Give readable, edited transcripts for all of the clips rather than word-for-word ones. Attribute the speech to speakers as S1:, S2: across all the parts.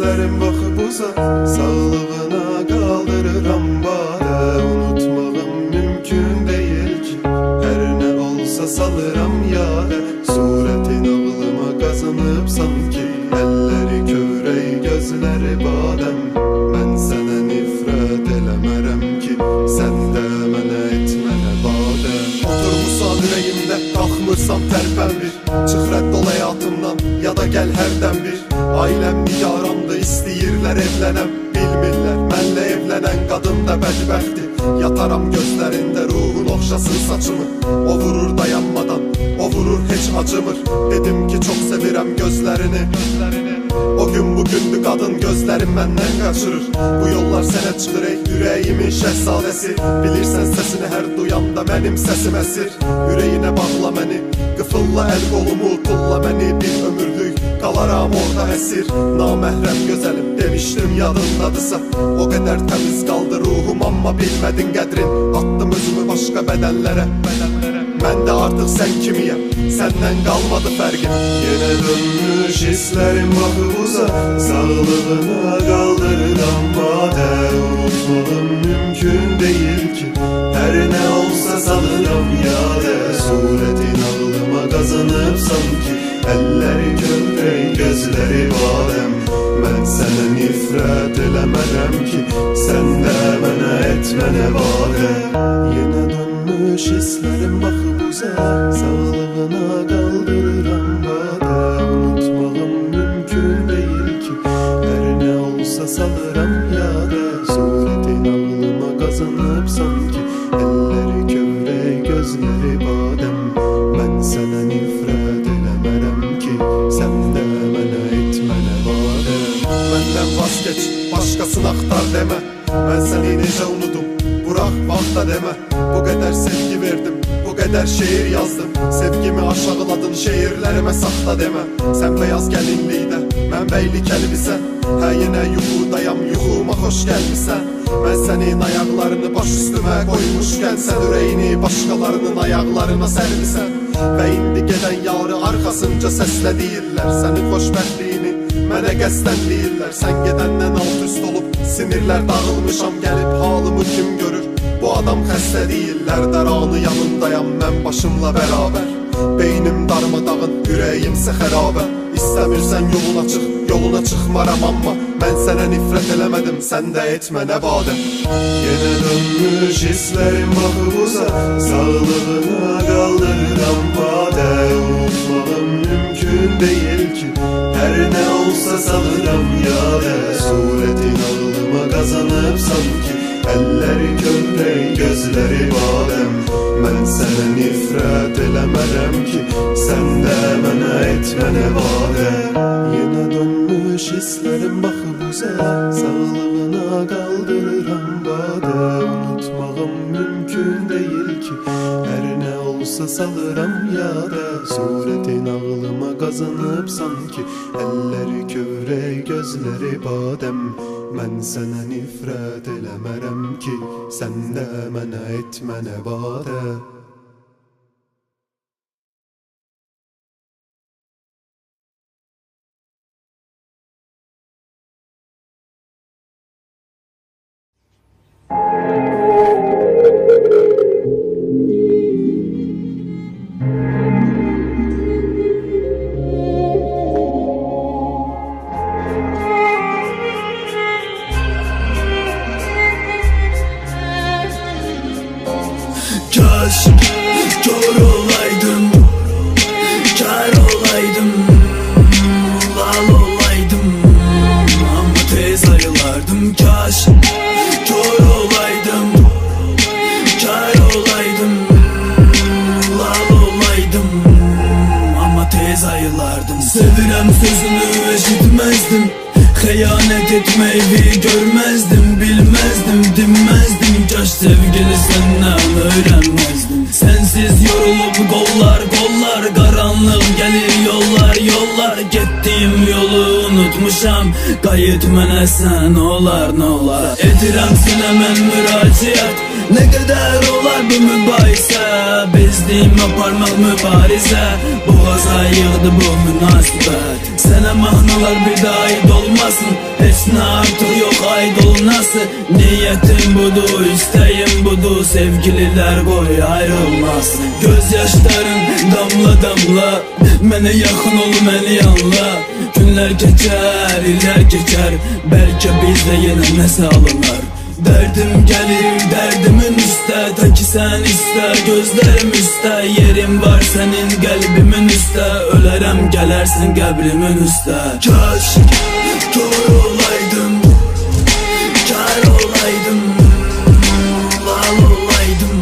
S1: hislerim bakıp uzak, sağlığına kaldırıram bade. Unutmağım mümkün değil ki, her ne olsa salıram yâre. Suretin ağlıma kazanıp sanki, elleri kövrey gözleri badem. Ben sana nifret eləmərəm ki, sen de mənə etmənə bade. Oturmuşsan yüreğimde, kalkmırsam tərpən bir, çıx rədd ol həyatımdan, ya da gel hərdən bir. Ailem nigarandı, istəyirlər evlənəm. Bilmirlər, mənlə evlənən qadın da bədbəxti. Yataram gözlərində, ruhun oxşasın saçımı. O vurur dayanmadan, o vurur heç acımır. Dedim ki çok sevirəm gözlərini. O gün bugündü qadın, gözlərim məndən qaçırır. Bu yollar sənə çıxır ey yüreğimin şəhzadəsi. Bilirsən səsini hər duyanda mənim səsim əsir. Ürəyinə bağla məni, qıfılla əl qolumu, tulla məni bir ömürlük. Qalaram orada əsir, naməhrəm gözəlim demişdim yadındadısa. O qədər təmiz qaldı ruhum, amma bilmədin qədrin. Attım özümü başqa bədənlərə. Mən də artıq sən kimiyəm, səndən qalmadı fərqim. Yenə dönmüş hislərim baxıb uzaq, sağlığına kaldırıram bade. Unutmağım mümkün değil ki, her ne olsa salıram yâre. Suretin ağlıma kazanıp sanki, elleri kövrey gözleri badem. Ben sana nifret eləmərəm ki, sen de mənə etmənə vade. Yenə dönmüş hislerim baxıb uzaq, sağlığına kaldırıram bade. Unutmağım mümkün değil ki, her ne olsa salıram yâre. Suretin ağlıma kazanıp sanki, elleri kövrey gözleri badem. Ben sana nifret eləmərəm ki, sen de mənə etmənə vade. Məndən vazgeç, başkasını aktar deme. Ben seni necə unudum, bırak vaxta deme. Bu kadar sevgi verdim, bu kadar şiir yazdım. Sevgimi aşağıladın, şiirlerime sakla deme. Sen beyaz gelinliği de, mən beylik elbisen. Hə yenə yuxudayam, yuxuma hoş gelmişsən. Ben senin ayaklarını baş üstüme koymuşken, sen ürəyini başkalarının ayaklarına sermişsən. Ve indi gelen yarı arkasınca sesle deyirlər, senin xoşbəxtliyini mənə qəsdən deyirlər. Sen gedəndən alt üst olup sinirler dağılmışam, gelip halımı kim görür? Bu adam xəstə deyirlər, dəranı yanındayam mən başımla beraber. Beynim darmadağın, ürəyimsə xərabə. İstəmirsən yoluna çıx, yoluna çıxmaram amma mən sənə nifret eləmədim, sən də etmənə badəm. Yenə dönmüş hislərim baxıb uzaq, sağlığına kaldırıram bade. Unutmağım mümkün değil ki, her ne olsa salıram yâre. Suretin ağlıma kazanıp sanki, elleri kövrey gözleri badem. Ben sana nifret eləmərəm ki, sen de mənə etmənə vade. Yenə dönmüş hislerim baxıb uzaq, sağlığına kaldırıram bade. Unutmağım mümkün değil ki, her ne olsa salıram yâre. Suretin ağlıma kazanıp sanki, elleri kövrey gözleri badem. Ben sana nifret eləmərəm ki, sen de mənə etmənə vade.
S2: Kaş kör olaydım, kar olaydım, lal olaydım, ama tez ayılardım. Kaş kör olaydım, kar olaydım, lal olaydım, ama tez ayılardım. Sevirəm sözünü eşitmezdim, xəyanət etmeyi görmezdim, bilmezdim, dinmezdim. Kaş sevgini senden öğrenmezdim. Sensiz yorulup kollar kollar, karanlık gelir yollar yollar. Gittiğim yolu unutmuşam, qayıt mənə sən olar nolar. Edirəm sənə mən müraciət, Ne kadar olar bu mübahisə, bezdim aparmaq mübarizə, boğaza yığdı bu münasibət. Sənə mahnalar bir daha aid olmasın, heç nə artıq yox aid olunası. Niyyətim budur, istəyim budur, sevgililər qoy ayrılmasın. Göz yaşların damla damla, mənə yaxın ol, məni anla. Günlər keçər, illər keçər, bəlkə bizdə yenə nəsə alınar. Derdim gelir derdimin üstə, ta ki sən istə, gözlərim üstə. Yerim var sənin qəlbimin üstə, ölərəm gələrsin qəbrimin üstə. Kaş kör olaydım, kar olaydım, lal olaydım,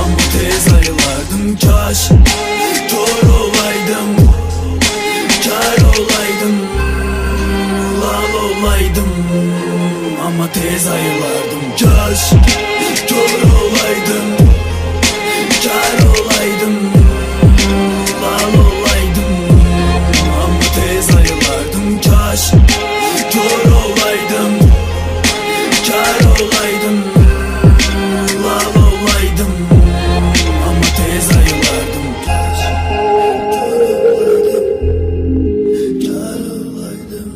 S2: amma tez ayılardım. Kaş kör olaydım, kar olaydım, lal olaydım, ama tez ayılardım. Kaş kör olaydım, kar olaydım, lal olaydım, ama tez ayılardım. Kaş kör olaydım, kar olaydım, lal olaydım, ama tez ayılardım. Kaş kör olaydım, kar olaydım,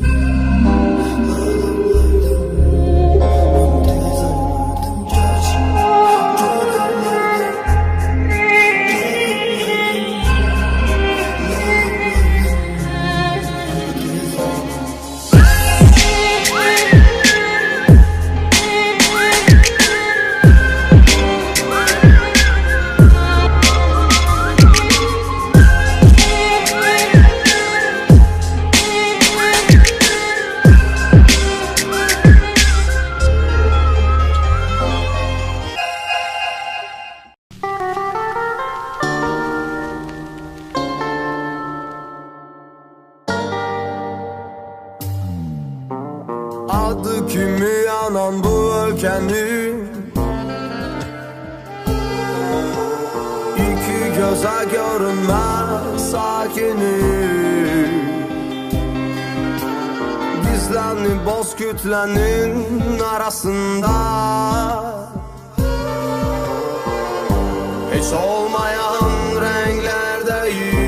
S1: Adı kimi yanan bu ülkenin, iki göze görünmez sakini. Gizlenip boz kütlenin arasında, hiç olmayan renklerdeyim.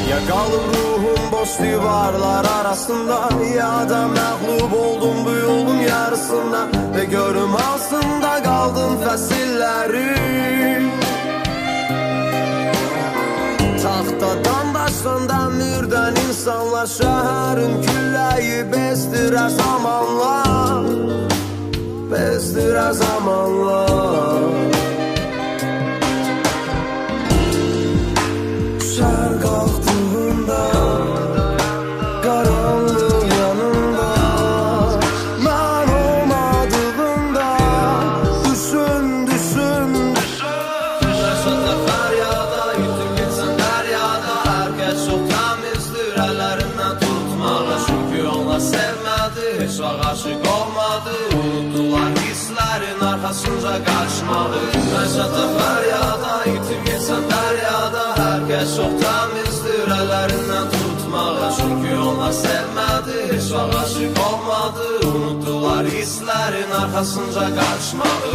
S1: Yakalım ruhum boş divarlar arasında, ya da məğlub oldum bu yolun yarısında. Ve görüm altında kaldım fəsilləri, taxtadan daşdan dəmirdən insanlar. Şəhərin külləyi bezdirər zamanla, bezdirər zamanla. Şəhər qalxdığında, qaranlıq yanında, mən olmadığında, düşün, düşün, düşün. Yaşada fəryada, yutub getsən dəryada, hər kəs çox təmizdir əllərindən tutmağa. Çünki onlar sevmədi, heç vaxt aşıq olmadı, unutdular hisslərin arxasınca qaçmadı. Yaşada fəryada, yutub getsən dəryada, hər kəs çox təmizdir əllərindən tutmağa. Çünki onlar sevmədi, heç vaxt aşıq olmadı, unutdular hisslərin arxasınca qaçmadı.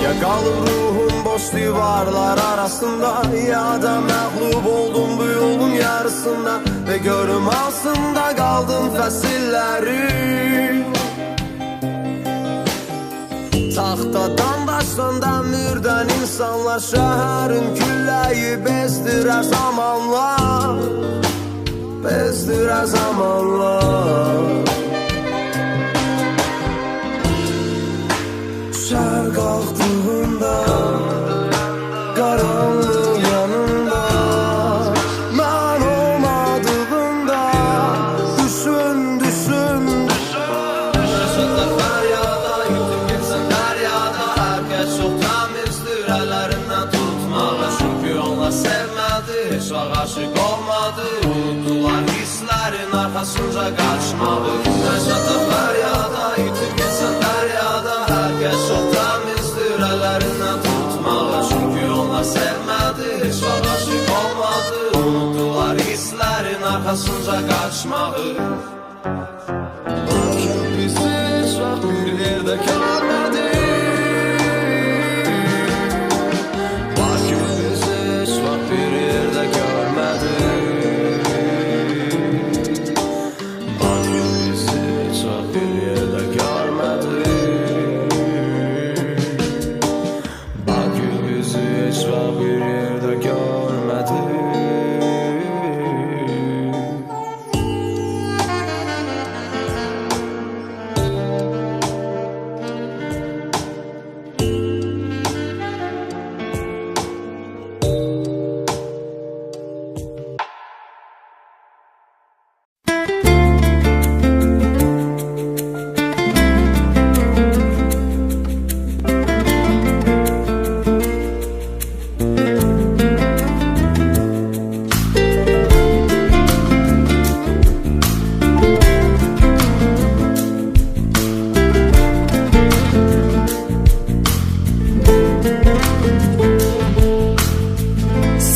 S1: Yakalım ruhum boş divarlar arasında, ya da məğlub oldum bu yolun yarısında. Ve görüm altında kaldım fəsilləri, taxtadan daşdan dəmirdən insanlar. Şəhərin külləyi bezdirər zamanla, bezdirər zamanla. Şəhər qalxdığında, qaranlıq yanında, mən olmadığında, düşün, düşün, düşün. Yaşada fəryada, yutub getsən dəryada, hər kəs çox təmizdir əllərindən tutmağa. Çünki onlar sevmədi, heç vaxt aşıq olmadı, unutdular hisslərin arxasınca qaçmadı. Yaşada fəryada, yutub getsən dəryada, hər kəs çox
S3: amansızca kaçmağı. Bizi hiç vaxt bir yerdə görmədik. Bakı bizi hiç vaxt bir yerdə görmədik. Bakı bizi hiç vaxt bir yerdə görmədik. Bakı bizi hiç vaxt bir yerdə görmədik.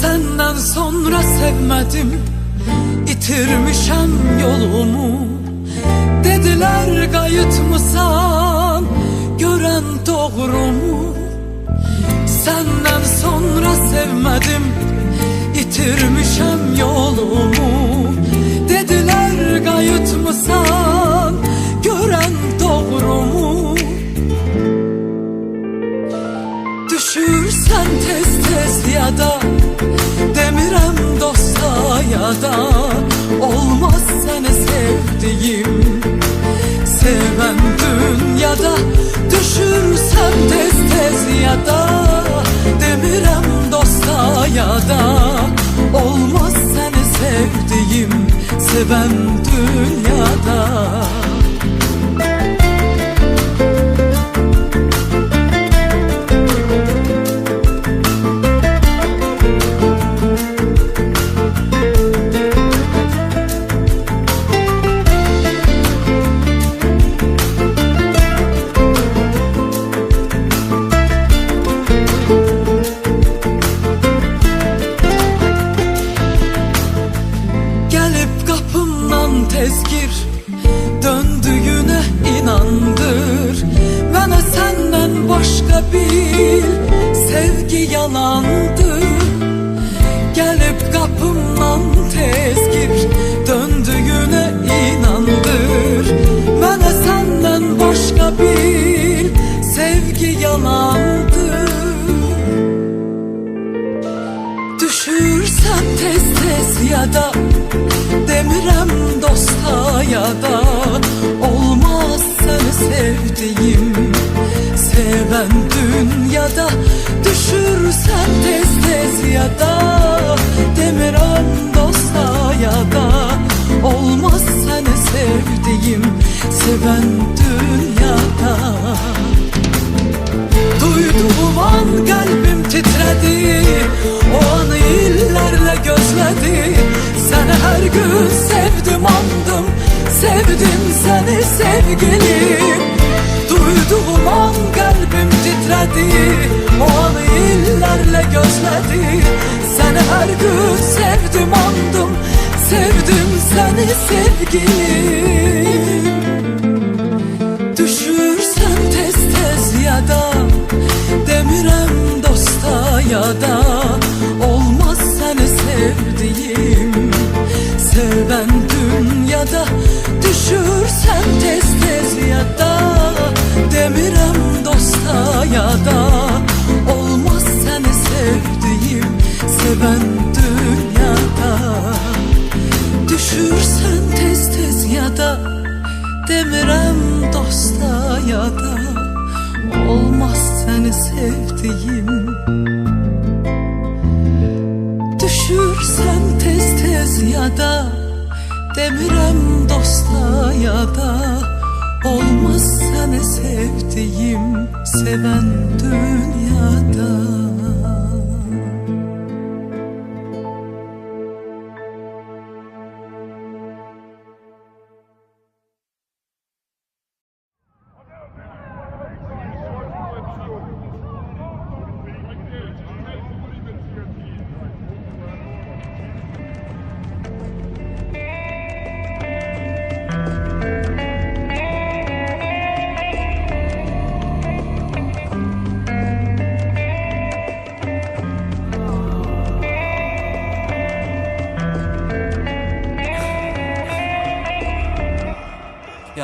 S2: Senden sonra sevmedim, itirmişem yolumu. Dediler kayıtmısan, gören doğru mu? Senden sonra sevmedim, itirmişem yolumu. Dediler kayıtmısan, gören doğru mu? Düşürsen tez tez ya da demirem dosta ya da olmaz seni sevdiğim seven dünyada. Düşürsen tez tez ya da demirem dosta ya da olmaz seni sevdiğim seven dünyada. Gelip kapımdan tezgir, döndüğüne inandır. Bana senden başka bir sevgi yalandı. Gelip kapımdan tezgir, döndüğüne inandır. Bana senden başka bir sevgi yalandı. Düşürsen tez tez ya da demirem dosta ya da olmaz seni sevdiğim seven dünyada. Düşürsen tez tez ya da demirem dosta ya da olmaz seni sevdiğim seven dünyada. Duyduğum an kalbim titredi, o anı illerle gözledi. Seni her gün sevdim andım, sevdim seni sevgilim. Duyduğum an kalbim titredi, o anı illerle gözledi. Seni her gün sevdim andım, sevdim seni sevgilim. Düşürsen tez tez ya da demirem dosta ya da olmaz seni sevdiğim seven dünyada. Düşürsen tez tez ya da demirem dosta ya da olmaz seni sevdiğim seven dünyada. Düşürsen tez tez ya da demirem dosta ya da olmaz seni sevdiğim. Düşürsen tez tez ya da demirem dosta ya da olmaz seni sevdiğim seven dünyada.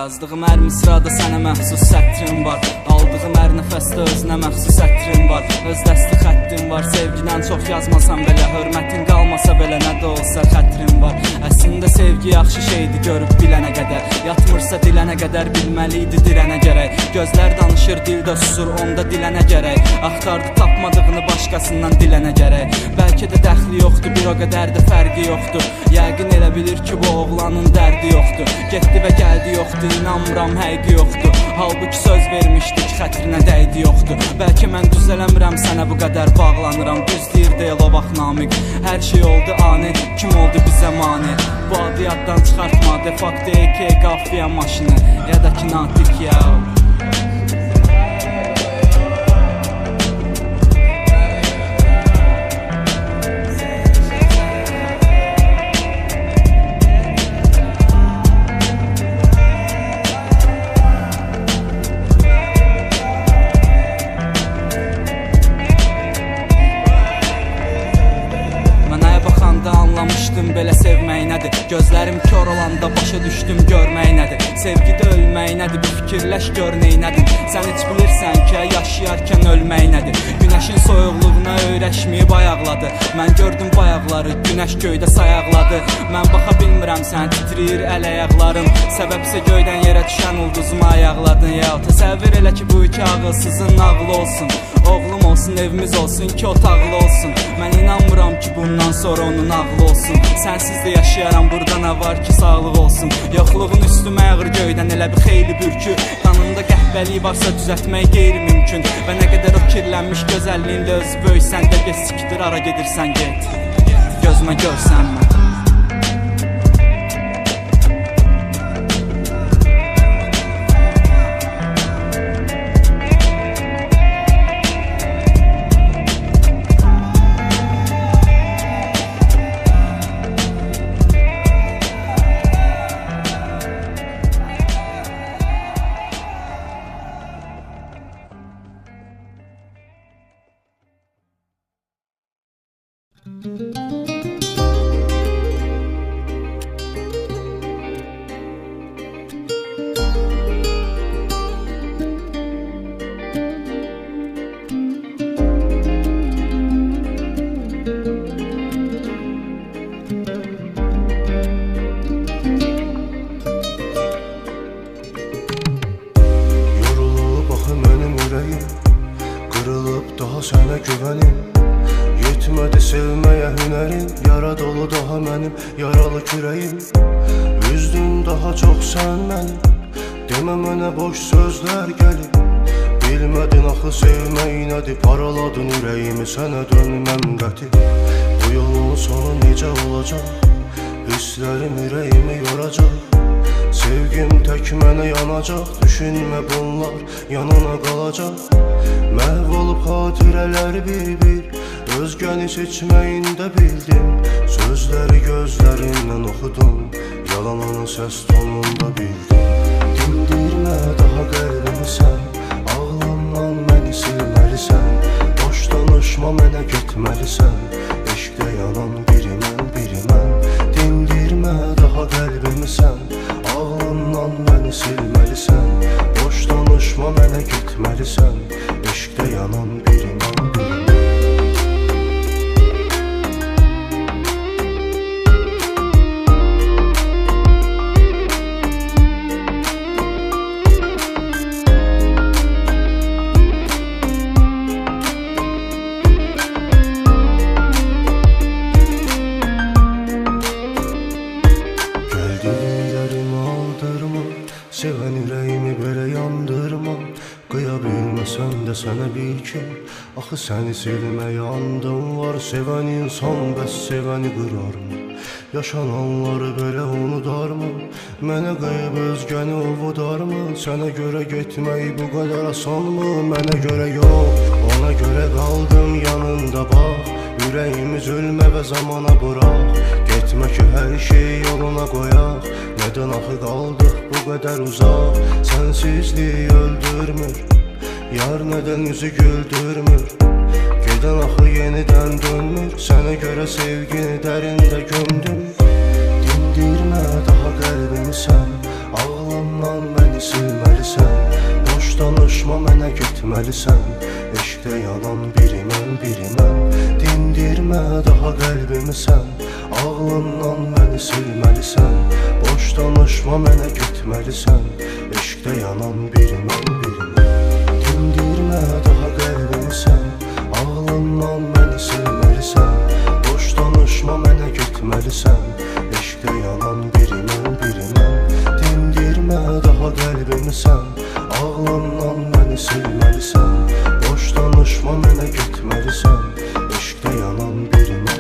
S4: Yazdığım hər misrada sənə məxsus sətrim var. Aldığım hər nəfəsdə özünə məxsus ətrim var. Öz dəsti xəttim var. Sevgidən çox yazmasam belə, hörmətin qalmasa belə, nə də olsa xətrim var. Əslində sevgi yaxşı şeydir görüb bilənə qədər. Yatmırsa dilənə qədər bilməliydi dirənə gərək. Gözlər danışır, dildə susur, onda dilənə gərək. Axtardı tapmadığını başqasından dilənə gərək. Bəlkə də dəxli yoxdur, bir o qədər də fərqi yoxdur. Yəqin elə bilir ki bu oğlanın dərdi yoxdur. Getdi və gəldi yoxdur, inanmıram həqiqi yoxdur. Halbuki söz vermişdik, xətrinə dəydi yoxdur. Bəlkə mən düzələmirəm, sənə bu qədər bağlanıram. Düz deyir deyil o vaxt Namiq. Hər şey oldu ani, kim oldu bizə mani? Bu adı yaddan çıxartma, de facto AK qafiyə maşını, ya da ki natik ya. Anlamışdım belə sevmək nədir. Gözlərim kör olanda başa düşdüm görmək nədir. Sevgidə ölmək nədir, bir fikirləş gör neynədir. Sən heç bilirsən ki, yaşayarkən ölmək nədir. Günəşin soyuqluğuna öyrəşməyib ayaqladı. Mən gördüm bayaqları, günəş göydə sayaqladı. Mən baxa bilmirəm, sən titriyir əl ayaqlarım. Səbəbsə göydən yerə düşən ulduzuma ayaqladın. Ya təsəvvür elə ki bu iki ağılsızın nağılı olsun. Oğlum olsun, evimiz olsun, ki otaqlı olsun. Mən inanmıram ki bundan sonra onun ağlı olsun. Sənsiz də yaşayaram, burada nə var ki sağlıq olsun. Yoxluğun üstümə yağır göydən elə bir xeyli bürkü. Qanında qəhbəlik varsa düzəltmək qeyri-mümkün. Və nə qədər o kirlənmiş gözəlliğinlə özü böysən də get sikdir, ara gedirsən get. Gözümə görsənmə.
S1: Sənə güvənim, yetmədi sevməyə hünərim. Yara dolu daha mənim, yaralı kürəyim. Üzdün daha çox sən mənim, demə mənə boş sözlər gəlib. Bilmədin axı sevmək nədir, paraladın ürəyimi, sənə dönməm qəti. Bu yolun sonu necə olacaq, hisslərim ürəyimi yoracaq. Sevgim tək mənə yanacaq, düşünmə bunlar yanına qalacaq. Məhv olub xatirələr bir-bir, özgəni seçməyində bildim. Sözləri gözlərindən oxudum, yalanını səs tonunda bildim. Dindirmə daha qəlbimi sən, ağlamdan məni silməlisən. Boş danışma mənə getməlisən, eşqdə yanan biri mən. Dindirmə daha qəlbimi sən, ağlamdan məni silməlisən. Boş danışma mənə getməlisən, eşqdə yanan biri mən. Sevən ürəyimi belə yandırma, qıya bilməsən də sənə bil ki, axı səni silməyə andım var. Sevən insan bəs sevəni qırarmı? Yaşananları belə unudarmı? Mənə qıyıb özgəni ovudarmı? Sənə görə getmək bu qədər asanmı? Mənə görə yox, ona görə qaldım yanında bax. Ürəyimi zülmə və zamana bıraq, getmə ki hər şeyi yoluna qoyaq. Nədən axı qaldıq bu qədər uzaq, sənsizlik öldürmür, yar nədən üzü güldürmür. Gedən axı yenidən dönmür, sənə görə sevgini dərində gömdüm. Dindirmə daha qəlbimi sən, ağla
S5: Ağlından məni silməlisən, boş danışma mənə getməlisən. Eşqdə yanan birimən, dindirmə daha qəlbimi sən. Ağlından məni silməlisən, boş danışma mənə getməlisən. Eşqdə yanan birimən, dindirmə daha qəlbimi sən. Ağlından məni silməlisən, boş danışma mənə getməlisən. Eşqdə yanan birimən, dindirmə daha qəlbimi sən. Ağlından məni silməlisən, boş danışma mənə getməlisən. Eşqdə yanan birimən.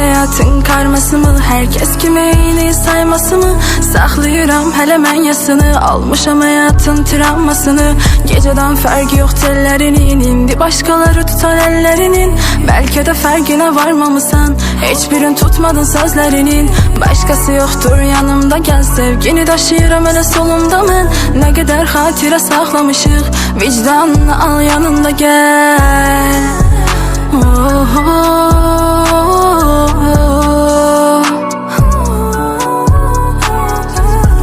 S6: Hayatın karması mı, herkes kimi eyni sayması mı? Saklayıram hele mən yasını, almışam hayatın travmasını. Geceden farkı yok tellerinin, indi başkaları tutan ellerinin. Belki de farkına varmamışsan, hiçbirin tutmadın sözlerinin. Başkası yoktur yanımda, gel sevgini daşıyıram hele solumda mən. Ne kadar hatire saklamışık, vicdanını al yanında gel. Oh, oh, oh.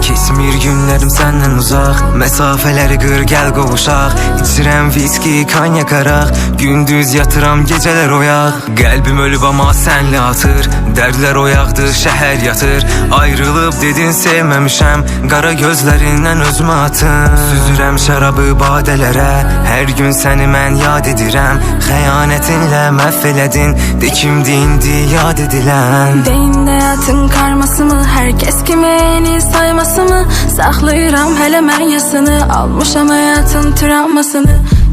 S7: Kesmir günlerim senden uzak, mesafeleri qır gel qovuşaq. İçirəm viski, kanyak araq, gündüz yatıram geceler oyaq. Qəlbim ölüb ama senle atır, dərdlər oyaqdır, şəhər yatır. Ayrılıb dedin sevməmişəm, qara gözlərindən özümə atın. Süzürəm şərabı badələrə, hər gün səni mən yad edirəm. Xəyanətinlə məhv elədin, de kimdi indi yad edilən.
S6: Deyin hayatın karması mı, herkes kimi eyni sayması mı? Saklayıram hele mən yasını, almışam hayatın travmasını.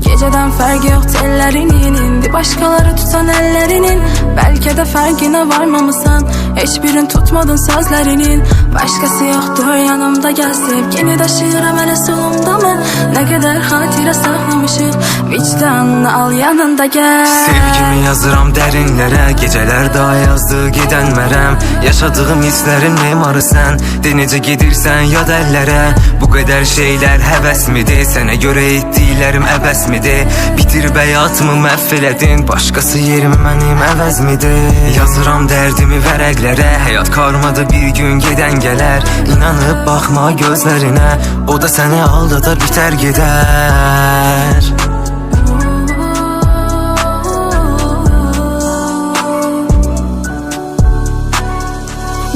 S6: Geceden farkı yok tellerinin, indi başkaları tutan ellerinin. Belki de farkına varmamışsan, hiçbirin tutmadın sözlerinin. Başkası yoktur yanımda, gel sevgini daşıyıram hele solumda mən. Ne kadar hatire saklamışık, vicdanını al yanında gel.
S7: Sevgimi yazıram derinlere, geceler daha yazdı gidenmerem. Yaşadığım hislerin memarı sen, de necə gedirsən yad ellere. Bu kadar şeyler heves midir, sənə göre etdiklərim əbəs midir? Bitirib həyatımı məhv elədin, başqası yerim mənim əvəz midir? Yazıram dərdimi vərəqlərə, həyat karmadı bir gün gedən gələr. İnanıb baxma gözlərinə, o da səni aldada biter gedər.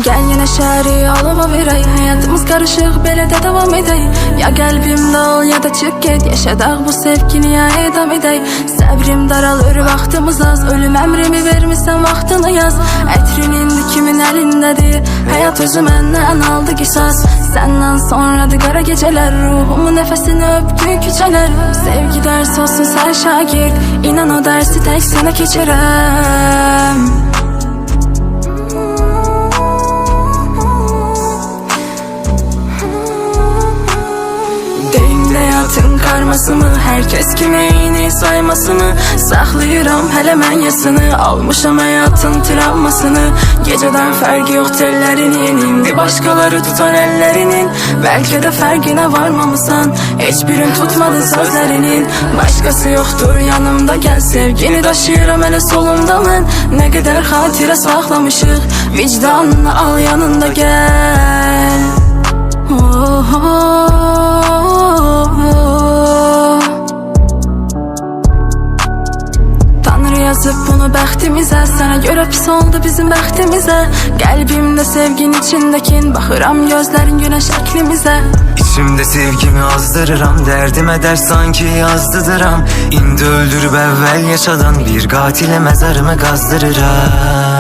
S6: Gel yine şəhəri alova verək, hayatımız karışık belə də davam edək. Ya qəlbimdə ol ya da çık get, yaşadaq bu sevgini ya edam edək. Səbrim daralır, vaxtımız az, ölüm əmrimi vermişsən vaxtını yaz. Ətrin indi kimin əlindədir, həyat özü məndən aldı qisas. Səndən sonradır qara gecələr, ruhumun nəfəsini öpdü küçələr. Sevgi dərs olsun sən şagird, inan o dərsi tək sənə keçirəm. Hayatın karması mı? Herkes kimi eyni sayması mı? Saxlayıram hələ mən yasını, almışam həyatın travmasını. Gecədən fərqi yox tellərinin, indi başqaları tutan əllərinin. Bəlkə də fərqinə varmamısan, heç birin tutmadın sözlərinin. Başqası yoxdur yanımda, gəl sevgini daşıyıram hələ solumda mən. Nə qədər xatirə saxlamışıq, vicdanını al yanında gəl. Oh, oh, oh. Tanrı yazıb bunu bəxtimizə, sənə görə pis oldu bizim bəxtimizə. Qəlbimdə sevgin içindəkin, baxıram gözlərin günəş şəklimizə.
S7: İçimdə sevgimi azdırıram, dərdimə dərd sanki yazdıdıram. İndi öldürüb əvvəl yaşadan bir qatilə məzarımı qazdırıram.